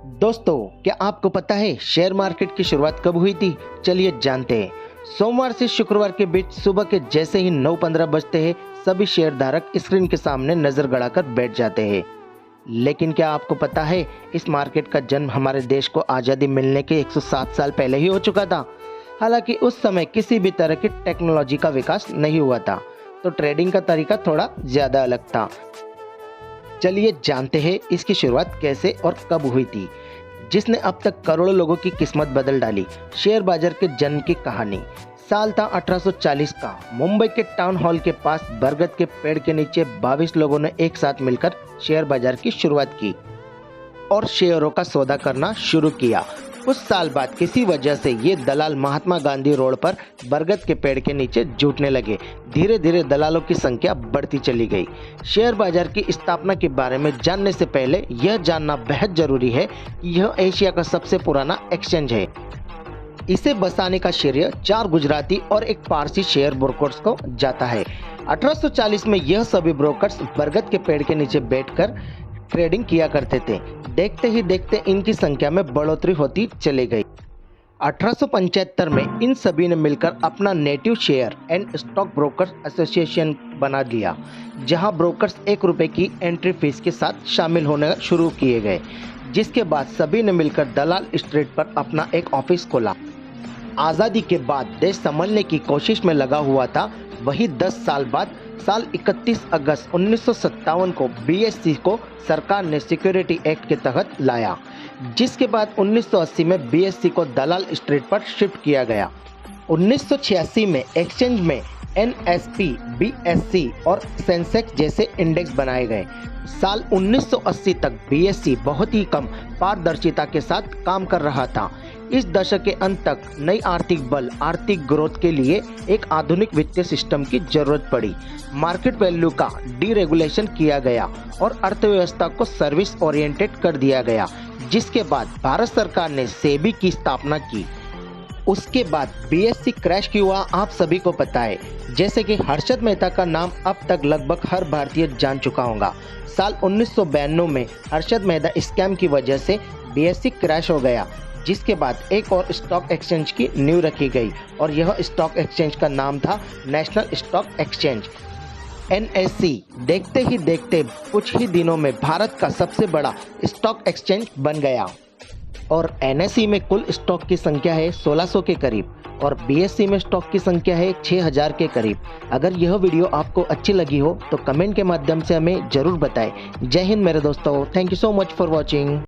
दोस्तों, क्या आपको पता है शेयर मार्केट की शुरुआत कब हुई थी? चलिए जानते हैं। सोमवार से शुक्रवार के बीच सुबह के जैसे ही 9:15 बजते हैं, सभी शेयर धारक स्क्रीन के सामने नजर गड़ाकर बैठ जाते हैं। लेकिन क्या आपको पता है, इस मार्केट का जन्म हमारे देश को आज़ादी मिलने के 107 साल पहले ही हो चुका था। हालांकि उस समय किसी भी तरह की टेक्नोलॉजी का विकास नहीं हुआ था, तो ट्रेडिंग का तरीका थोड़ा ज़्यादा अलग था। चलिए जानते हैं इसकी शुरुआत कैसे और कब हुई थी, जिसने अब तक करोड़ों लोगों की किस्मत बदल डाली। शेयर बाजार के जन्म की कहानी। साल था 1840 का। मुंबई के टाउन हॉल के पास बरगद के पेड़ के नीचे 22 लोगों ने एक साथ मिलकर शेयर बाजार की शुरुआत की और शेयरों का सौदा करना शुरू किया। कुछ साल बाद किसी वजह से ये दलाल महात्मा गांधी रोड पर बरगद के पेड़ के नीचे जुटने लगे। धीरे धीरे दलालों की संख्या बढ़ती चली गई। शेयर बाजार की स्थापना के बारे में जानने से पहले यह जानना बेहद जरूरी है कि यह एशिया का सबसे पुराना एक्सचेंज है। इसे बसाने का श्रेय 4 गुजराती और एक पारसी शेयर ब्रोकर्स को जाता है। 1840 में यह सभी ब्रोकर्स बरगद के पेड़ के नीचे बैठकर ट्रेडिंग किया करते थे। देखते ही देखते इनकी संख्या में बढ़ोतरी होती चली गई। 1875 में इन सभी ने मिलकर अपना native share and stock brokers association बना लिया, जहां ब्रोकर्स 1 रुपये की एंट्री फीस के साथ शामिल होने शुरू किए गए। जिसके बाद सभी ने मिलकर दलाल स्ट्रीट पर अपना एक ऑफिस खोला। आज़ादी के बाद देश संभालने की कोशिश में लगा हुआ था। वही 10 साल बाद साल 31 अगस्त 1957 को बीएससी को सरकार ने सिक्योरिटी एक्ट के तहत लाया, जिसके बाद 1980 में बीएससी को दलाल स्ट्रीट पर शिफ्ट किया गया। 1986 में एक्सचेंज में एनएसपी, बीएससी और सेंसेक्स जैसे इंडेक्स बनाए गए। साल 1980 तक बीएससी बहुत ही कम पारदर्शिता के साथ काम कर रहा था। इस दशक के अंत तक नई आर्थिक ग्रोथ के लिए एक आधुनिक वित्तीय सिस्टम की जरूरत पड़ी। मार्केट वैल्यू का डीरेगुलेशन किया गया और अर्थव्यवस्था को सर्विस ओरिएंटेड कर दिया गया, जिसके बाद भारत सरकार ने सेबी की स्थापना की। उसके बाद बीएससी क्रैश क्यों हुआ आप सभी को पता है। जैसे कि हर्षद मेहता का नाम अब तक लगभग हर भारतीय जान चुका होगा। साल 1992 में हर्षद मेहता स्कैम की वजह से बीएससी क्रैश हो गया, जिसके बाद एक और स्टॉक एक्सचेंज की नींव रखी गई और यह स्टॉक एक्सचेंज का नाम था नेशनल स्टॉक एक्सचेंज, एनएससी। देखते ही देखते कुछ ही दिनों में भारत का सबसे बड़ा स्टॉक एक्सचेंज बन गया और एनएससी में कुल स्टॉक की संख्या है 1600 के करीब और बीएससी में स्टॉक की संख्या है 6000 के करीब। अगर यह वीडियो आपको अच्छी लगी हो तो कमेंट के माध्यम से हमें जरूर बताएं। जय हिंद मेरे दोस्तों, thank you so much for watching.